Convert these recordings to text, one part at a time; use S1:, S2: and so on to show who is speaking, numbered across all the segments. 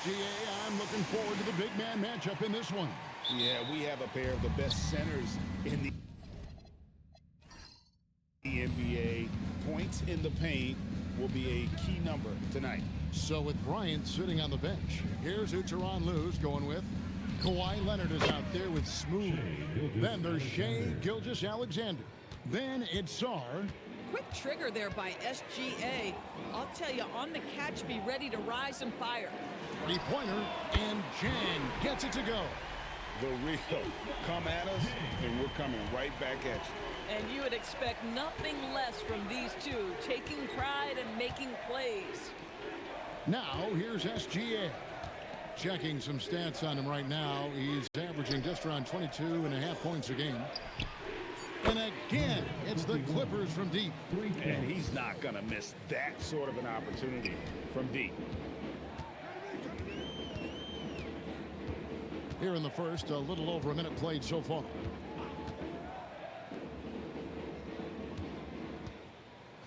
S1: SGA. I'm looking forward to the big man matchup in this one.
S2: Yeah, we have a pair of the best centers in the NBA. Points in the paint will be a key number tonight.
S1: So with Bryant sitting on the bench, here's who Tyronn Lue's going with. Kawhi Leonard is out there with Smooth. Then there's Shai Gilgeous-Alexander. Then it's Sarr.
S3: Quick trigger there by SGA. I'll tell you, on the catch, be ready to rise and fire.
S1: Three-pointer, and Jan gets it to go.
S2: The real come at us, and we're coming right back at you.
S3: And you would expect nothing less from these two, taking pride and making plays.
S1: Now, here's SGA. Checking some stats on him right now. He's averaging just around 22.5 points a game. And again, it's the Clippers from deep.
S2: And he's not going to miss that sort of an opportunity from deep.
S1: Here in the first, a little over a minute played so far.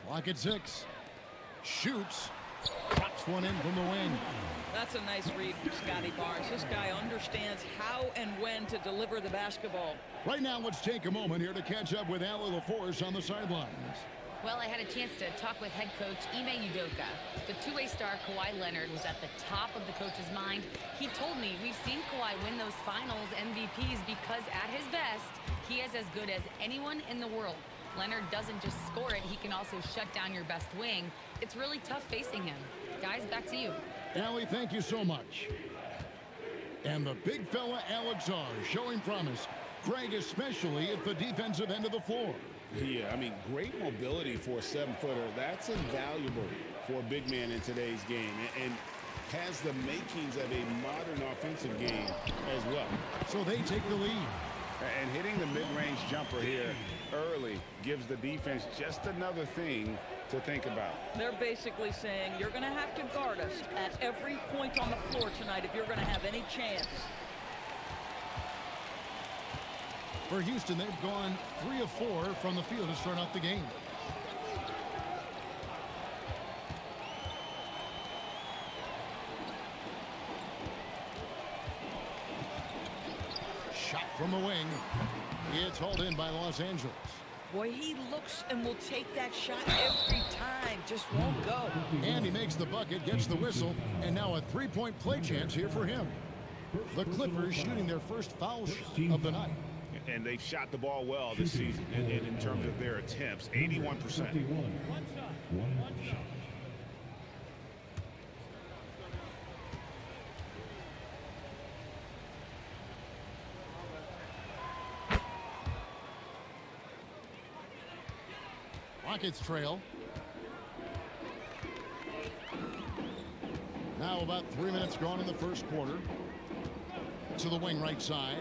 S1: Clock at 6. Shoots. Pops one in from the wing.
S3: That's a nice read from Scotty Barnes. This guy understands how and when to deliver the basketball.
S1: Right now, let's take a moment here to catch up with Allie LaForce on the sidelines.
S4: Well, I had a chance to talk with head coach Ime Udoka. The two-way star Kawhi Leonard was at the top of the coach's mind. He told me we've seen Kawhi win those finals MVPs because at his best, he is as good as anyone in the world. Leonard doesn't just score it, he can also shut down your best wing. It's really tough facing him. Guys, back to you.
S1: Allie, thank you so much. And the big fella Alex Sarr showing promise. Greg especially at the defensive end of the floor.
S2: Yeah, I mean, great mobility for a 7-footer. That's invaluable for a big man in today's game, and has the makings of a modern offensive game as well.
S1: So they take the lead.
S2: And hitting the mid-range jumper here early gives the defense just another thing to think about.
S3: They're basically saying you're going to have to guard us at every point on the floor tonight if you're going to have any chance.
S1: For Houston, they've gone 3 of 4 from the field to start out the game. Shot from the wing. It's hauled in by Los Angeles.
S3: Boy, he looks and will take that shot every time. Just won't go.
S1: And he makes the bucket, gets the whistle, and now a three-point play chance here for him. The Clippers shooting their first foul shot of the night.
S2: And they've shot the ball well this season in terms of their attempts, 81%.
S5: One shot.
S1: Rockets trail. Now about 3 minutes gone in the first quarter. To the wing right side.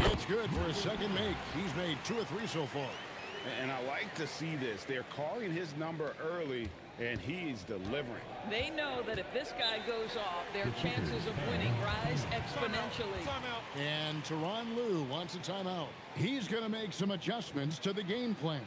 S1: It's good for a second make. He's made 2 or 3 so far.
S2: And I like to see this. They're calling his number early, and he's delivering.
S3: They know that if this guy goes off, their chances of winning rise exponentially.
S2: Timeout.
S1: And Tyronn Lue wants a timeout. He's going to make some adjustments to the game plan.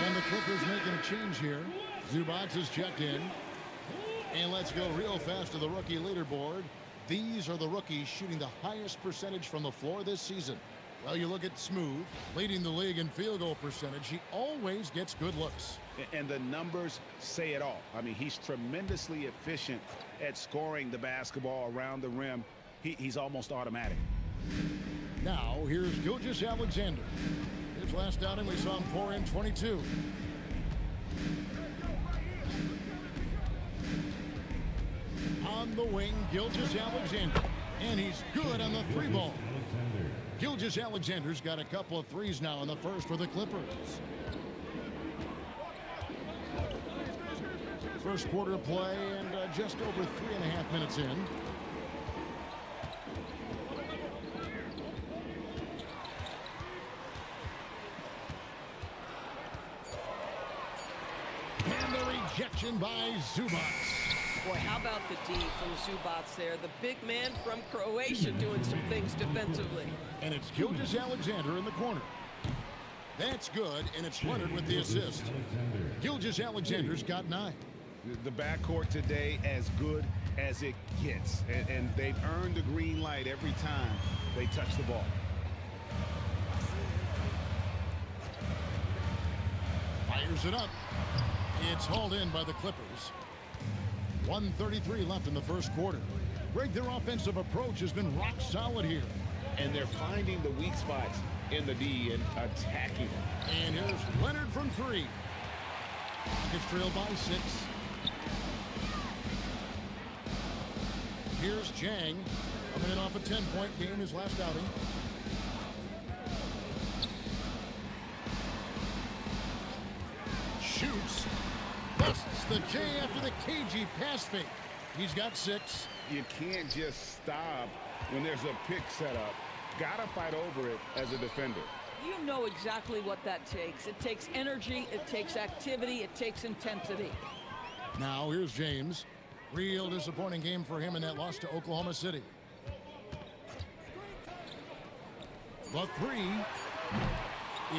S1: And the Clippers making a change here. Zubac is checked in. And let's go real fast to the rookie leaderboard. These are the rookies shooting the highest percentage from the floor this season. Well, you look at Smooth, leading the league in field goal percentage. He always gets good looks.
S2: And the numbers say it all. I mean, he's tremendously efficient at scoring the basketball around the rim. He's almost automatic.
S1: Now, here's Gilgeous-Alexander. His last outing, we saw him pour in 22. On the wing, Gilgeous-Alexander. And he's good on the three ball. Gilgeous-Alexander's got a couple of threes now in the first for the Clippers. First quarter of play and just over 3.5 minutes in. And the rejection by Zubac.
S6: Boy, how about the D from Zubac there? The big man from Croatia doing some things defensively.
S1: And it's Gilgeous-Alexander in the corner. That's good, and it's Leonard with the assist. Gilgeous-Alexander's got 9.
S2: The backcourt today as good as it gets. And they've earned the green light every time they touch the ball.
S1: Fires it up. It's hauled in by the Clippers. 1:33 left in the first quarter. Greg, their offensive approach has been rock solid here.
S2: And they're finding the weak spots in the D and attacking them.
S1: And here's Leonard from 3. It's trailed by 6. Here's Jang, coming in off a 10-point game his last outing. Shoots. Busts the J after the cagey pass fake. He's got 6.
S2: You can't just stop when there's a pick set up. Gotta fight over it as a defender.
S3: You know exactly what that takes. It takes energy, it takes activity, it takes intensity.
S1: Now here's James. Real disappointing game for him in that loss to Oklahoma City. The 3.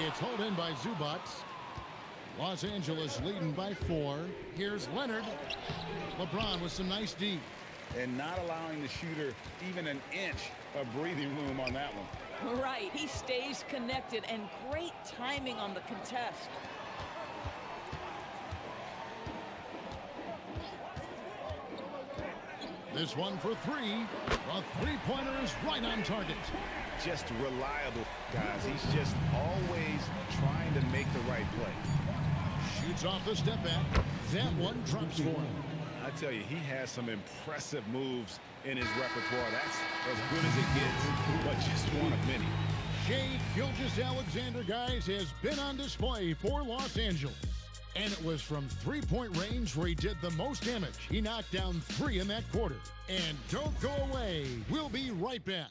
S1: It's hauled in by Zubac. Los Angeles leading by 4. Here's Leonard. LeBron with some nice D.
S2: And not allowing the shooter even an inch of breathing room on that one.
S3: Right, he stays connected, and great timing on the contest.
S1: This one for 3. The three-pointer is right on target.
S2: Just reliable, guys. He's just always trying to make the right play.
S1: Shoots off the step back. That one drops for him.
S2: I tell you, he has some impressive moves in his repertoire. That's as good as it gets, but just one of many.
S1: Shai Gilgeous-Alexander, guys, has been on display for Los Angeles. And it was from three-point range where he did the most damage. He knocked down 3 in that quarter. And don't go away. We'll be right back.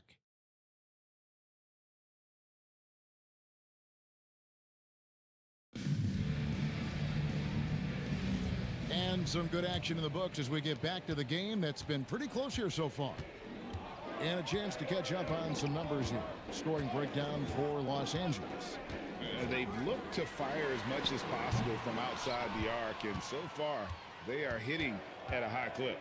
S1: And some good action in the books as we get back to the game that's been pretty close here so far. And a chance to catch up on some numbers here. Scoring breakdown for Los Angeles.
S2: They've looked to fire as much as possible from outside the arc, and so far they are hitting at a high clip.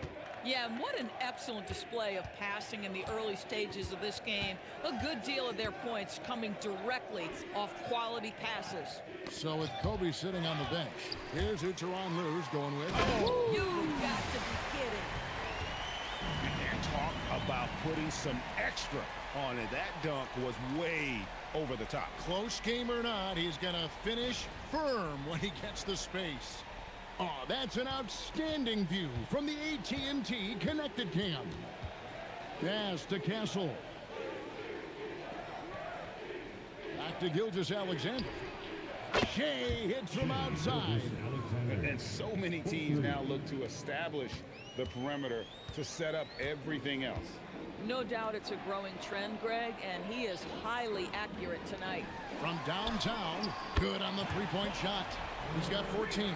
S3: Yeah, and what an excellent display of passing in the early stages of this game. A good deal of their points coming directly off quality passes.
S1: So with Kobe sitting on the bench, here's who Tyronn Lue's going with.
S3: You got to be kidding.
S2: And talk about putting some extra on it. That dunk was way over the top.
S1: Close game or not, he's going to finish firm when he gets the space. Oh, that's an outstanding view from the AT&T Connected Cam. Pass to Castle. Back to Gilgeous-Alexander. Shai hits from outside.
S2: And so many teams now look to establish the perimeter to set up everything else.
S3: No doubt it's a growing trend, Greg, and he is highly accurate tonight.
S1: From downtown, good on the three-point shot. He's got 14.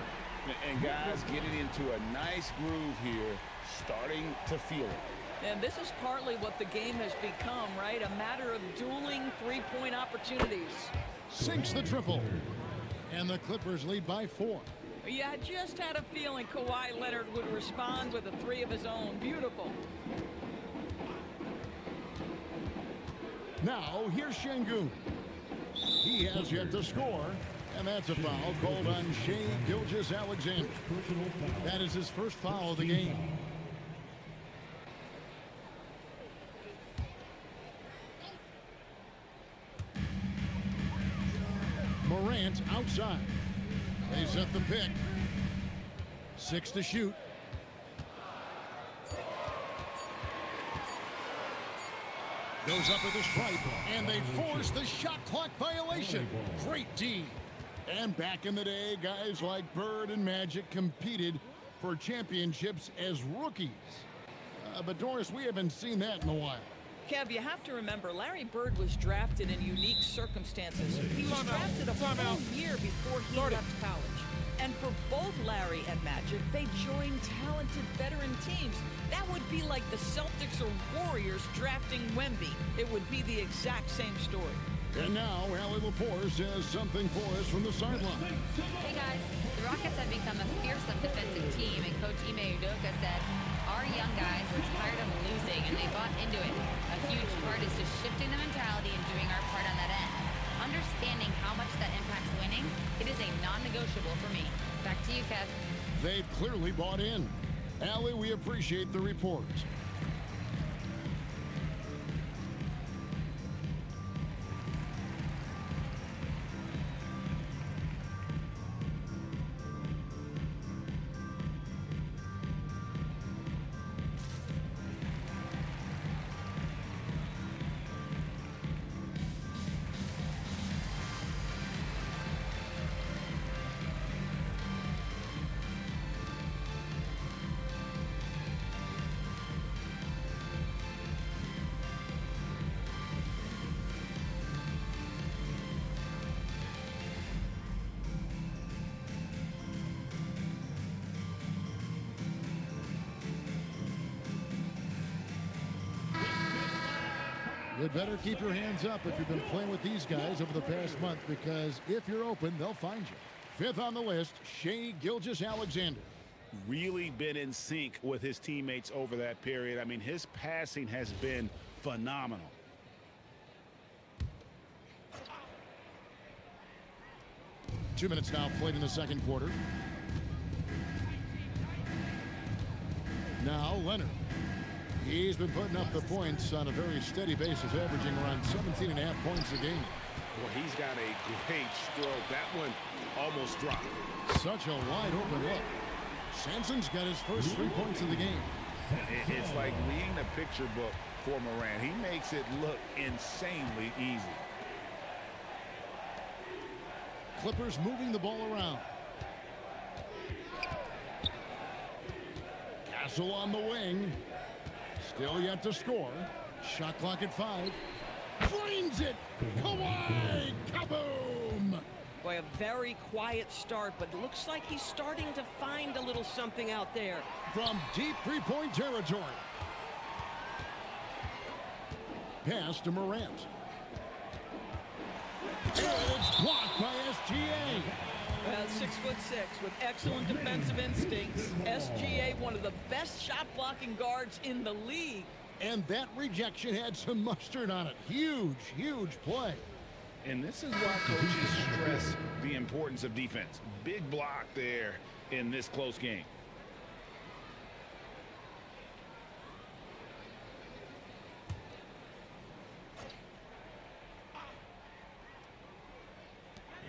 S2: And guys getting into a nice groove here, starting to feel it.
S3: And this is partly what the game has become, right? A matter of dueling three-point opportunities.
S1: Sinks the triple. And the Clippers lead by 4.
S3: Yeah, I just had a feeling Kawhi Leonard would respond with a 3 of his own. Beautiful.
S1: Now, here's Şengün. He has yet to score, and that's a foul called on Shai Gilgeous-Alexander. That is his first foul of the game. Morant outside. They set the pick. 6 to shoot. Goes up at the stripe, and they force the shot clock violation. Great D. And back in the day, guys like Bird and Magic competed for championships as rookies. But Doris, we haven't seen that in a while.
S3: Kev, you have to remember, Larry Bird was drafted in unique circumstances. He was drafted a full year before he left college. And for both Larry and Magic, they joined talented veteran teams. That would be like the Celtics or Warriors drafting Wemby. It would be the exact same story.
S1: And now, Allie Laforce has something for us from the sideline.
S4: Hey guys, the Rockets have become a fearsome defensive team, and Coach Ime Udoka said, our young guys were tired of losing and they bought into it. A huge part is just shifting the mentality and doing our part on that end. Understanding how much that impacts winning, it is a non-negotiable for me. Back to you, Kev.
S1: They've clearly bought in. Allie, we appreciate the report. You better keep your hands up if you've been playing with these guys over the past month, because if you're open, they'll find you. 5th on the list, Shai Gilgeous-Alexander.
S2: Really been in sync with his teammates over that period. I mean, his passing has been phenomenal.
S1: Two minutes now played in the second quarter. Now Leonard. He's been putting up the points on a very steady basis, averaging around 17.5 points a game.
S2: Well, he's got a great stroke. That one almost dropped.
S1: Such a wide open look. Sampson's got his first 3 points of the game.
S2: It's like reading a picture book for Morant. He makes it look insanely easy.
S1: Clippers moving the ball around. Castle on the wing. Still yet to score. Shot clock at 5. Flames it. Kawhi. Kaboom.
S6: Boy, a very quiet start, but it looks like he's starting to find a little something out there.
S1: From deep three-point territory. Pass to Morant. It's blocked by SGA.
S3: Well, 6'6" with excellent defensive instincts. SGA, one of the best shot-blocking guards in the league.
S1: And that rejection had some mustard on it. Huge, huge play.
S2: And this is why coaches stress the importance of defense. Big block there in this close game.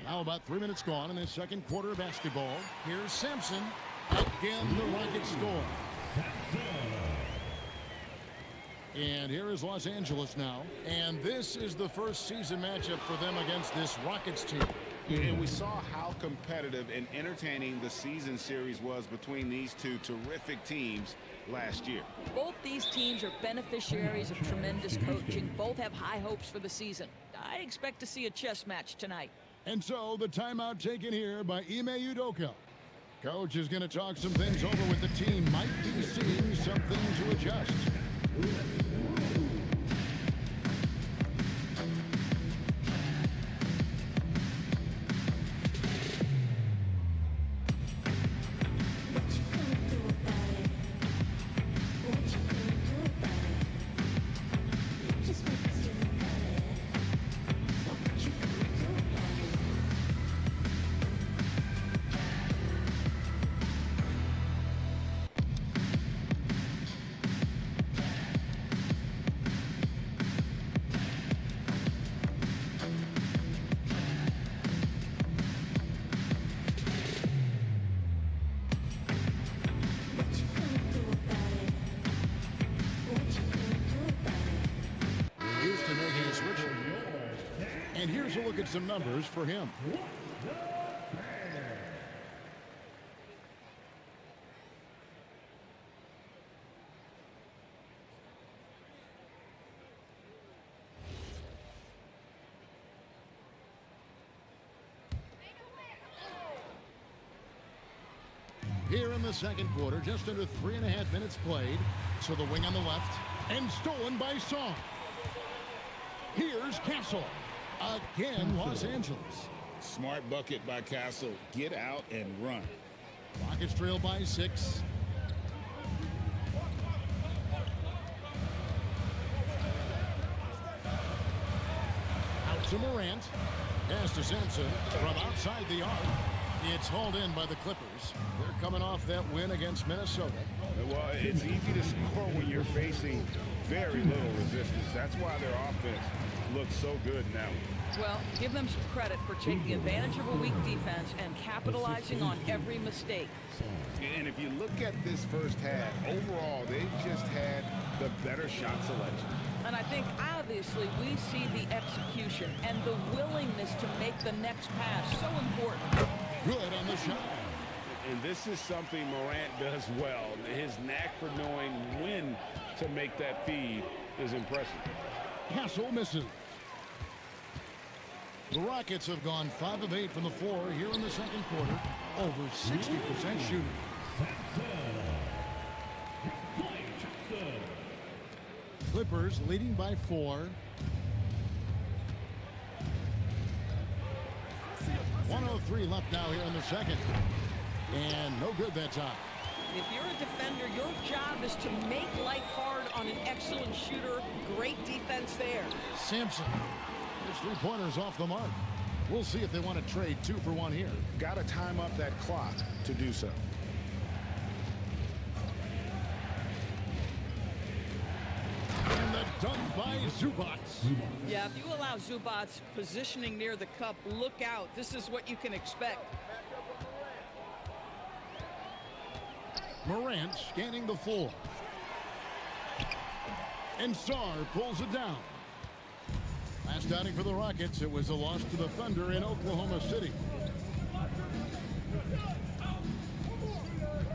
S1: Now about 3 minutes gone in the second quarter of basketball. Here's Sampson. Again, the Rockets score. And here is Los Angeles now. And this is the first season matchup for them against this Rockets team.
S2: And we saw how competitive and entertaining the season series was between these two terrific teams last year.
S3: Both these teams are beneficiaries of tremendous coaching. Both have high hopes for the season. I expect to see a chess match tonight.
S1: And so the timeout taken here by Ime Udoka. Coach is going to talk some things over with the team. Might be seeing something to adjust. Here's a look at some numbers for him. Here in the second quarter, just under 3.5 minutes played. So the wing on the left, and stolen by Song. Here's Castle. Again, Los Angeles.
S2: Smart bucket by Castle. Get out and run.
S1: Rockets trail by 6. Out to Morant. Pass to Sampson from outside the arc. It's hauled in by the Clippers. They're coming off that win against Minnesota.
S2: Well, it's easy to score when you're facing very little resistance. That's why their offense looks so good now.
S3: Well, give them some credit for taking advantage of a weak defense and capitalizing on every mistake.
S2: And if you look at this first half, overall, they've just had the better shot selection.
S3: And I think, obviously, we see the execution and the willingness to make the next pass so important.
S1: Good on the shot.
S2: And this is something Morant does well. His knack for knowing when to make that feed is impressive.
S1: Castle misses. The Rockets have gone 5 of 8 from the floor here in the second quarter. Over 60% shooting. Clippers leading by 4. 1:03 left now here in the second. And no good that time.
S3: If you're a defender, your job is to make life hard on an excellent shooter. Great defense there.
S1: Sampson. His three-pointers off the mark. We'll see if they want to trade 2 for 1 here.
S2: Got to time up that clock to do so.
S1: And the dunk by Zubac.
S3: Yeah, if you allow Zubac positioning near the cup, look out. This is what you can expect.
S1: Morant scanning the floor. And Sarr pulls it down. Last outing for the Rockets, it was a loss to the Thunder in Oklahoma City.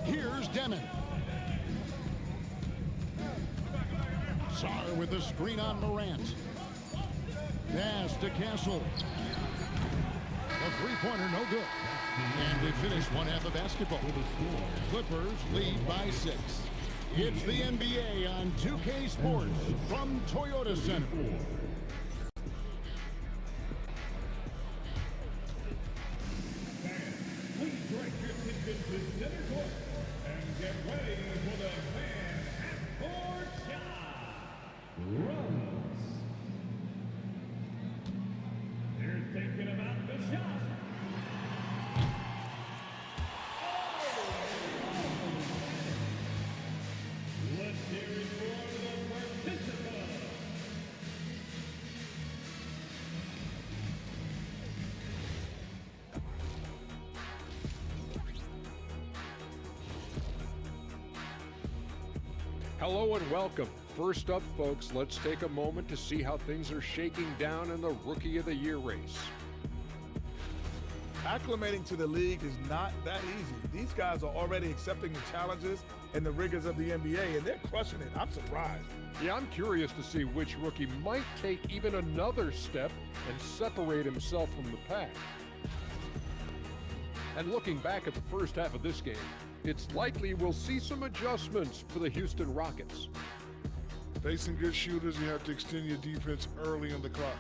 S1: Here's Demon. Sarr with a screen on Morant. Pass to Castle. A three-pointer, no good. And we finish one half of basketball. Clippers lead by 6. It's the NBA on 2K Sports from Toyota Center.
S5: Please direct your attention to center court and get ready for the man half-court shot. Runs. They're thinking about the shot. Let's hear it for the participant.
S7: Hello and welcome. First up, folks, let's take a moment to see how things are shaking down in the Rookie of the Year race.
S8: Acclimating to the league is not that easy. These guys are already accepting the challenges and the rigors of the NBA, and they're crushing it. I'm surprised.
S7: Yeah, I'm curious to see which rookie might take even another step and separate himself from the pack. And looking back at the first half of this game, it's likely we'll see some adjustments for the Houston Rockets.
S9: Facing good shooters, you have to extend your defense early in the clock.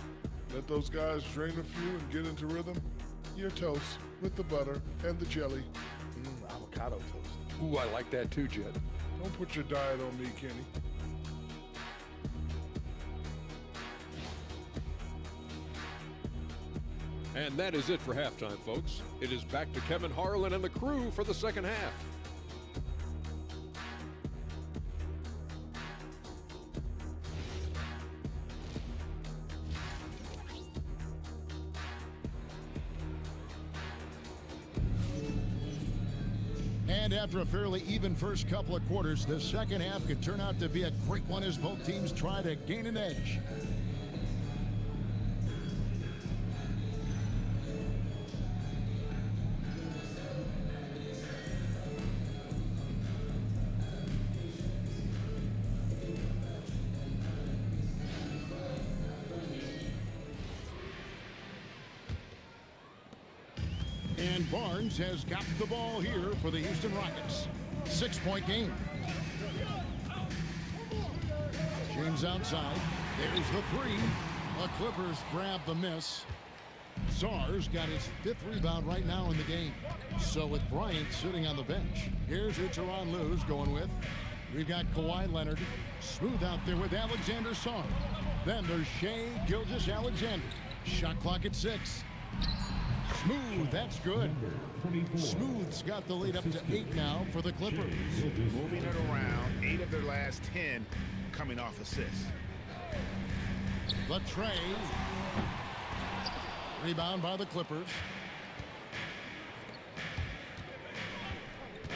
S9: Let those guys drain a few and get into rhythm. Your toast with the butter and the jelly.
S8: Avocado toast.
S7: Ooh, I like that too, Jed.
S9: Don't put your diet on me, Kenny.
S7: And that is it for halftime, folks. It is back to Kevin Harlan and the crew for the second half.
S1: And after a fairly even first couple of quarters, the second half could turn out to be a great one as both teams try to gain an edge. And Barnes has got the ball here for the Houston Rockets. 6-point game. James outside. There's the three. The Clippers grab the miss. Sarr's got his 5th rebound right now in the game. So with Bryant sitting on the bench, here's who Tyronn Lue's going with. We've got Kawhi Leonard. Smooth out there with Alexander Sarr. Then there's Shai Gilgeous-Alexander. Shot clock at 6. Smooth, that's good. Smooth's got the lead up to 8 now for the Clippers.
S2: Moving it around, 8 of their last 10 coming off assists.
S1: The tray. Rebound by the Clippers.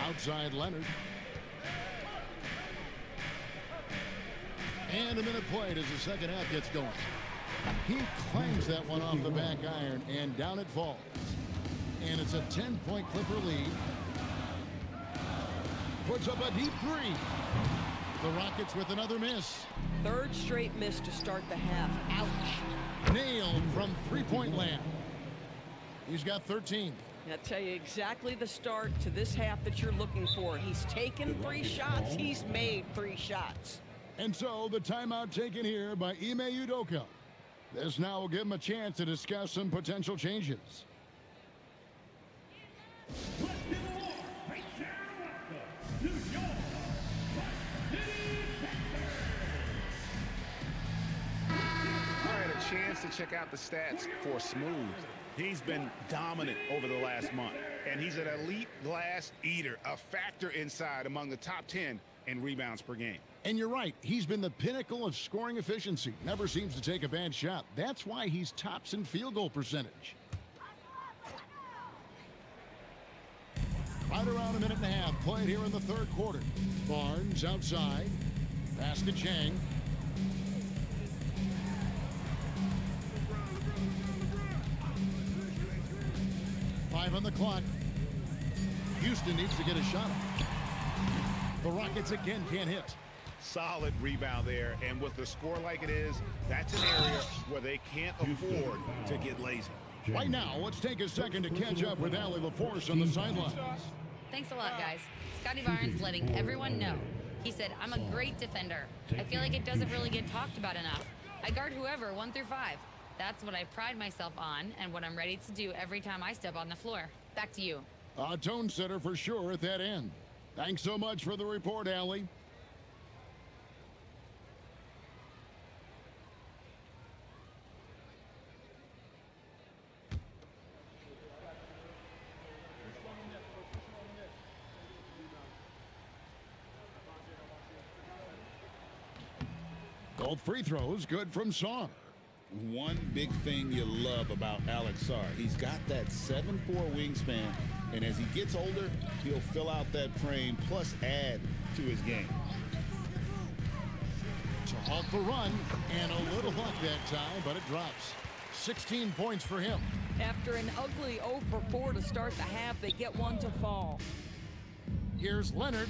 S1: Outside Leonard. And a minute played as the second half gets going. He clangs that one off the back iron, and down it falls. And it's a 10-point Clipper lead. Puts up a deep three. The Rockets with another miss.
S3: 3rd straight miss to start the half. Ouch.
S1: Nailed from three-point land. He's got 13.
S3: I'll tell you exactly the start to this half that you're looking for. He's taken 3 shots. He's made 3 shots.
S1: And so the timeout taken here by Ime Udoka. This now will give him a chance to discuss some potential changes.
S2: A chance to check out the stats for Smooth. He's been dominant over the last month, and he's an elite glass eater, a factor inside among the top 10 in rebounds per game.
S1: And you're right, he's been the pinnacle of scoring efficiency. Never seems to take a bad shot. That's why he's tops in field goal percentage. Right around a minute and a half played here in the 3rd quarter. Barnes outside. Pass to Chang. Five on the clock. Houston needs to get a shot off. The Rockets again can't hit.
S2: Solid rebound there, and with the score like it is, that's an area where they can't afford to get lazy.
S1: Right now, let's take a second to catch up with Allie LaForce on the sidelines.
S4: Thanks a lot, guys. Scotty Barnes letting everyone know. He said, I'm a great defender. I feel like it doesn't really get talked about enough. I guard whoever, 1 through 5. That's what I pride myself on and what I'm ready to do every time I step on the floor. Back to you.
S1: A tone setter for sure at that end. Thanks so much for the report, Allie. Both free throws good from Sarr.
S2: One big thing you love about Alex Sarr, he's got that 7'4" wingspan, and as he gets older, he'll fill out that frame plus add to his game.
S1: To halt the run, and a little luck that time, but it drops. 16 points for him.
S3: After an ugly 0 for 4 to start the half, they get one to fall.
S1: Here's Leonard.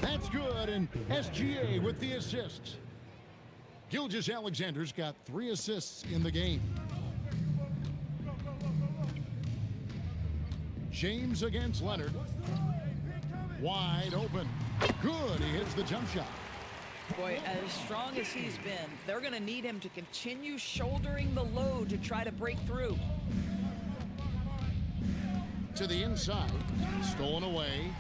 S1: That's good, and SGA with the assist. Gilgeous-Alexander's got 3 assists in the game. James against Leonard. Wide open. Good, he hits the jump shot.
S3: Boy, as strong as he's been, they're going to need him to continue shouldering the load to try to break through.
S1: To the inside. Stolen away.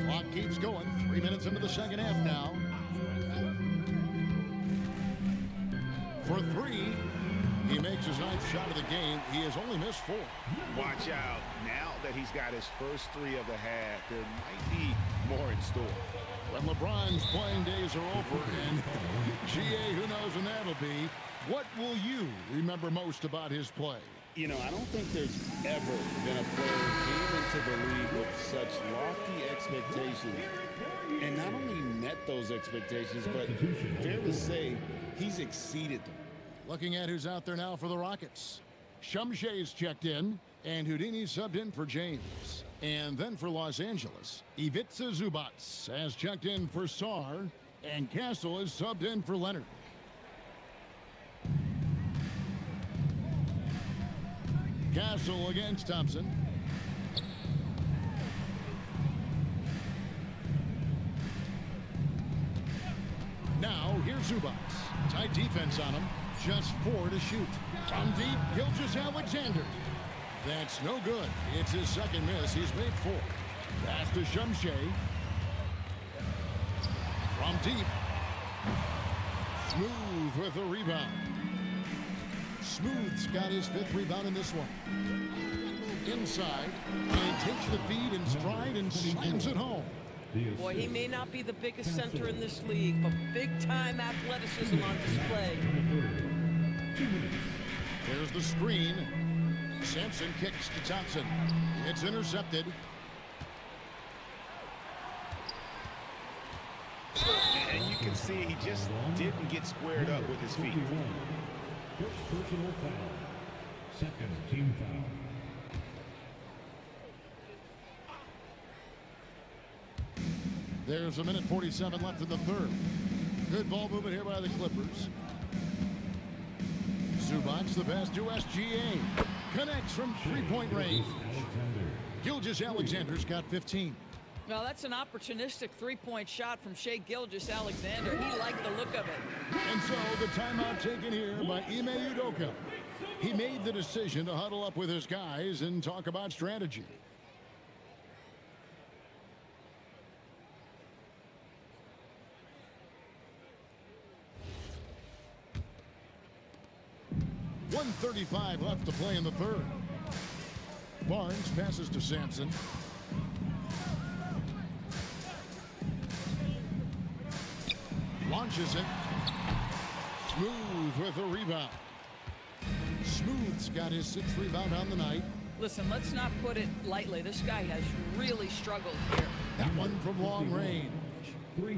S1: Clock keeps going. 3 minutes into the second half now. For 3, he makes his 9th shot of the game. He has only missed 4.
S2: Watch out. Now that he's got his first 3 of the half, there might be more in store.
S1: When LeBron's playing days are over, and GA, who knows when that'll be, what will you remember most about his play?
S2: You know, I don't think there's ever been a player who came into the league with such lofty expectations and not only met those expectations, but fair to say, he's exceeded them.
S1: Looking at who's out there now for the Rockets. Shumshe's checked in, and Houdini subbed in for James. And then for Los Angeles, Ivica Zubac has checked in for Sarr, and Castle is subbed in for Leonard. Castle against Thompson. Now, here's Zubats. Tight defense on him. Just 4 to shoot. From deep, Gilgeous-Alexander. That's no good. It's his second miss. He's made 4. Pass to Shumshay. From deep. Smooth with the rebound. Smooth's got his 5th rebound in this one. Inside, and takes the feed in stride and slams it home.
S6: Boy, he may not be the biggest center in this league, but big-time athleticism on display.
S1: There's the screen. Sampson kicks to Thompson. It's intercepted.
S2: And you can see he just didn't get squared up with his feet.
S5: First personal foul. Second team foul.
S1: There's 1:47 left in the third. Good ball movement here by the Clippers. Zubats the pass to SGA. Connects from three-point range. Gilgeous-Alexander's got 15.
S3: Well, that's an opportunistic three-point shot from Shai Gilgeous-Alexander. He liked the look of it.
S1: And so the timeout taken here by Ime Udoka. He made the decision to huddle up with his guys and talk about strategy. .135 left to play in the third. Barnes passes to Sampson. Launches it. Smooth with a rebound. Smooth's got his 6th rebound on the night.
S3: Listen, let's not put it lightly. This guy has really struggled here.
S1: That one from long range.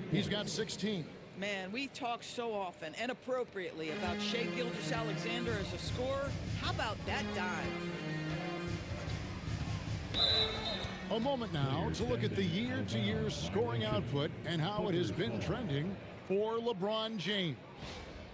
S1: He's got 16.
S3: Man, we talk so often and appropriately about Shai Gilgeous-Alexander as a scorer. How about that dime?
S1: A moment now to look at the year-to-year scoring output and how it has been trending for LeBron James.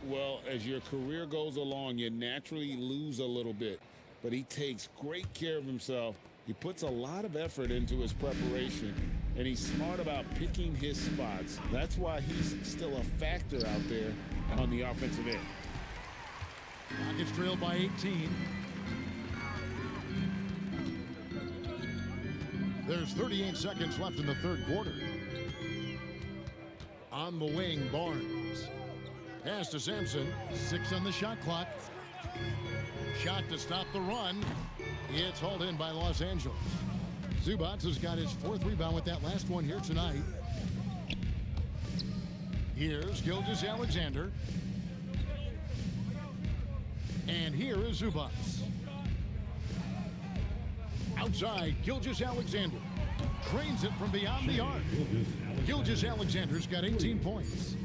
S2: Well, as your career goes along, you naturally lose a little bit. But he takes great care of himself. He puts a lot of effort into his preparation, and he's smart about picking his spots. That's why he's still a factor out there on the offensive end.
S1: Rockets trailed by 18. There's 38 seconds left in the third quarter. On the wing, Barnes. Pass to Sampson. 6 on the shot clock. Shot to stop the run. It's hauled in by Los Angeles. Zubats has got his 4th rebound with that last one here tonight. Here's Gilgeous-Alexander. And here is Zubats. Outside, Gilgeous-Alexander. Trains it from beyond the arc. Gilgeous-Alexander's got 18 points.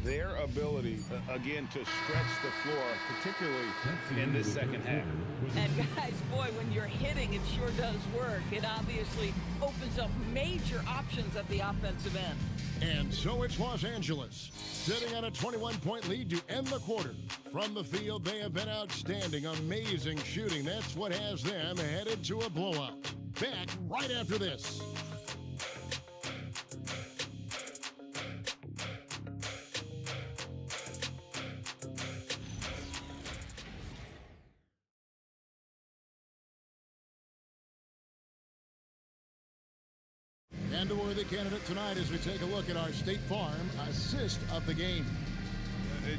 S2: Their ability, again, to stretch the floor, particularly in this second half.
S3: And guys, boy, when you're hitting, it sure does work. It obviously opens up major options at the offensive end.
S1: And so it's Los Angeles, sitting on a 21-point lead to end the quarter. From the field, they have been outstanding, amazing shooting. That's what has them headed to a blowout. Back right after this. And a worthy candidate tonight as we take a look at our State Farm assist of the game.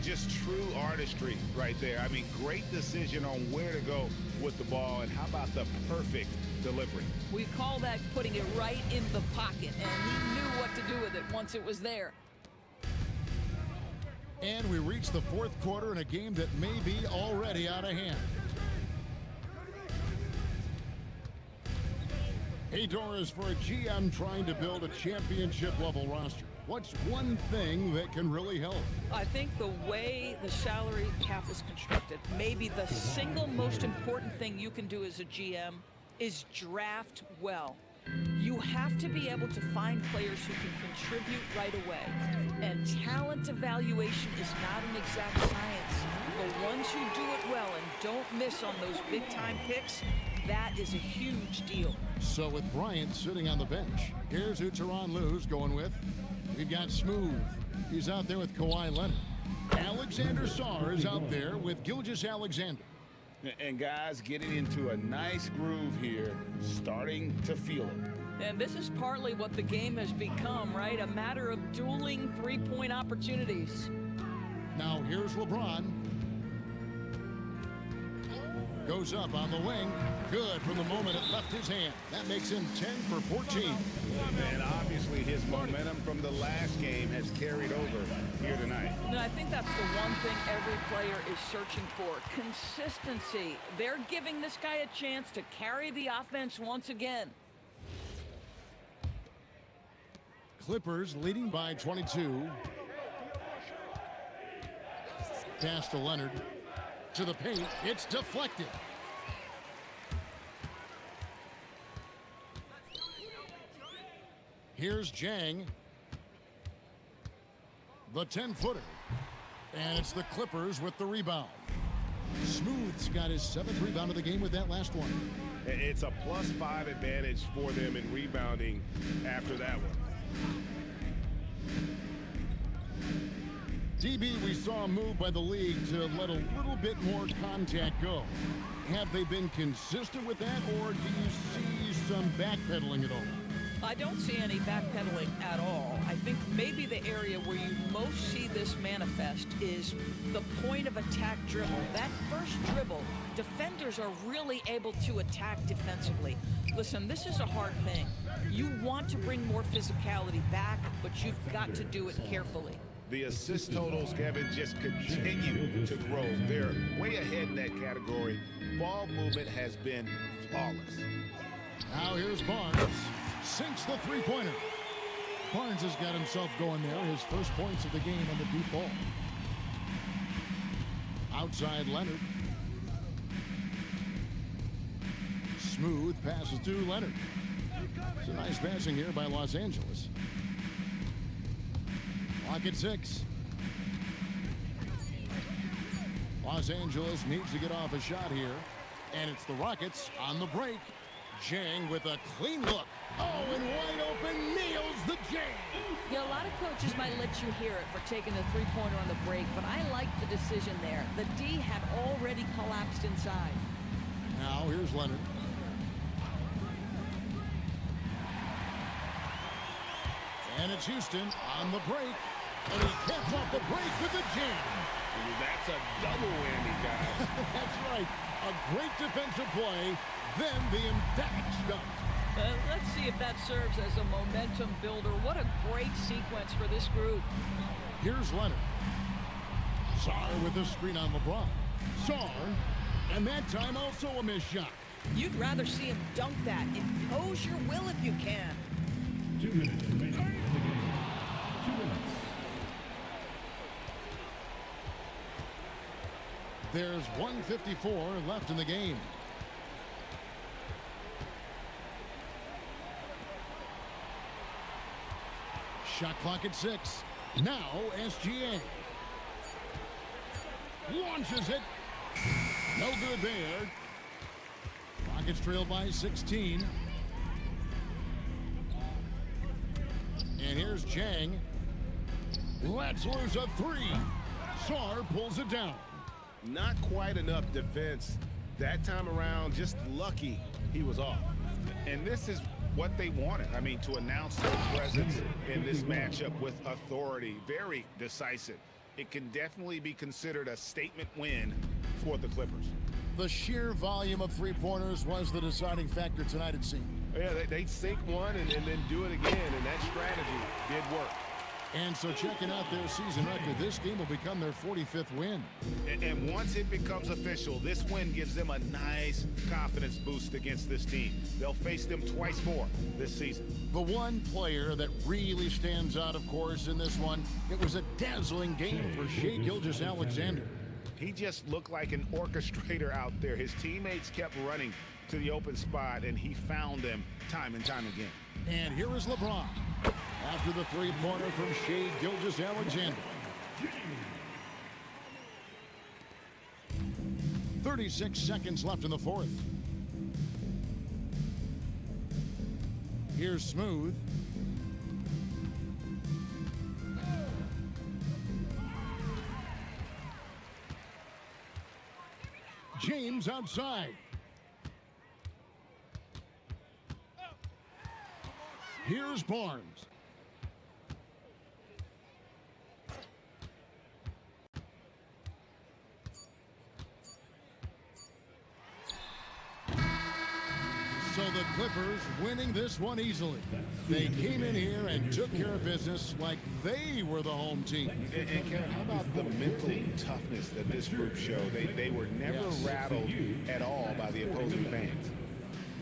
S2: Just true artistry right there. I mean, great decision on where to go with the ball, and how about the perfect delivery?
S3: We call that putting it right in the pocket, and he knew what to do with it once it was there.
S1: And we reach the fourth quarter in a game that may be already out of hand. Hey, Doris, for a GM trying to build a championship-level roster, what's one thing that can really help?
S3: I think the way the salary cap is constructed, maybe the single most important thing you can do as a GM is draft well. You have to be able to find players who can contribute right away. And talent talent evaluation is not an exact science. The ones who do it well and don't miss on those big-time picks, that is a huge deal.
S1: So with Bryant sitting on the bench, here's who Tyronn Lue's going with. We've got Smooth. He's out there with Kawhi Leonard. Alexander Sarr is out there with Gilgeous-Alexander.
S2: And guys getting into a nice groove here, starting to feel it.
S3: And this is partly what the game has become, right? A matter of dueling three-point opportunities.
S1: Now here's LeBron. Goes up on the wing. Good from the moment it left his hand. That makes him 10 for 14.
S2: And obviously his momentum from the last game has carried over here tonight.
S3: And I think that's the one thing every player is searching for. Consistency. They're giving this guy a chance to carry the offense once again.
S1: Clippers leading by 22. Pass to Leonard. To the paint. It's deflected. Here's Jang. The 10-footer. And it's the Clippers with the rebound. Smooth's got his 7th rebound of the game with that last one.
S10: It's a +5 advantage for them in rebounding after that one.
S1: DB, we saw a move by the league to let a little bit more contact go. Have they been consistent with that, or do you see some backpedaling at all?
S3: I don't see any backpedaling at all. I think maybe the area where you most see this manifest is the point of attack dribble. That first dribble, defenders are really able to attack defensively. Listen, this is a hard thing. You want to bring more physicality back, but you've got to do it carefully.
S10: The assist totals, Kevin, just continue to grow. They're way ahead in that category. Ball movement has been flawless.
S1: Now here's Barnes. Sinks the three-pointer. Barnes has got himself going there. His first points of the game on the deep ball. Outside Leonard. Smooth passes to Leonard. It's a nice passing here by Los Angeles. Clock at 6. Los Angeles needs to get off a shot here. And it's the Rockets on the break. Jang with a clean look. Oh, and wide open, nails the Jang.
S3: Yeah, a lot of coaches might let you hear it for taking the three-pointer on the break, but I like the decision there. The D had already collapsed inside.
S1: Now here's Leonard. And it's Houston on the break. And he caps off the break with the jam.
S10: That's a double whammy, guys.
S1: That's right. A great defensive play, then the emphatic stuff.
S3: Let's see if that serves as a momentum builder. What a great sequence for this group.
S1: Here's Leonard. Sarr with a screen on LeBron. Sarr, and that time also a missed shot.
S3: You'd rather see him dunk that. Impose your will if you can.
S5: 2 minutes remaining in the game. 2 minutes.
S1: There's 1:54 left in the game. Shot clock at 6. Now SGA. Launches it. No good there. Rockets trail by 16. And here's Jang. Let's lose a 3. Sarr pulls it down.
S10: Not quite enough defense that time around. Just lucky he was off. And this is what they wanted. I mean, to announce their presence in this matchup with authority. Very decisive. It can definitely be considered a statement win for the Clippers.
S1: The sheer volume of three-pointers was the deciding factor tonight, it seemed.
S10: Yeah, they'd sink one and then do it again, and that strategy did work.
S1: And so checking out their season record, this game will become their 45th win.
S10: And once it becomes official, this win gives them a nice confidence boost against this team. They'll face them twice more this season.
S1: The one player that really stands out, of course, in this one, it was a dazzling game for Shai Gilgeous-Alexander.
S10: He just looked like an orchestrator out there. His teammates kept running to the open spot, and he found them time and time again.
S1: And here is LeBron. After the three-pointer from Shai Gilgeous-Alexander.
S5: James.
S1: 36 seconds left in the fourth. Here's Smooth. James outside. Here's Barnes. So the Clippers winning this one easily. They came in here and took care of business like they were the home team.
S10: And Karen, how about the mental toughness that this group showed? They were never rattled at all by the opposing fans.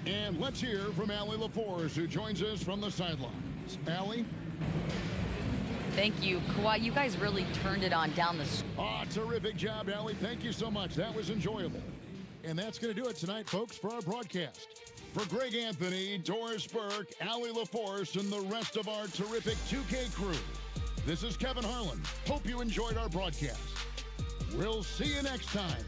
S1: And let's hear from Allie LaForce, who joins us from the sidelines. Allie?
S11: Thank you. Kawhi, you guys really turned it on down the...
S1: Terrific job, Allie. Thank you so much. That was enjoyable. And that's going to do it tonight, folks, for our broadcast. For Greg Anthony, Doris Burke, Allie LaForce, and the rest of our terrific 2K crew, this is Kevin Harlan. Hope you enjoyed our broadcast. We'll see you next time.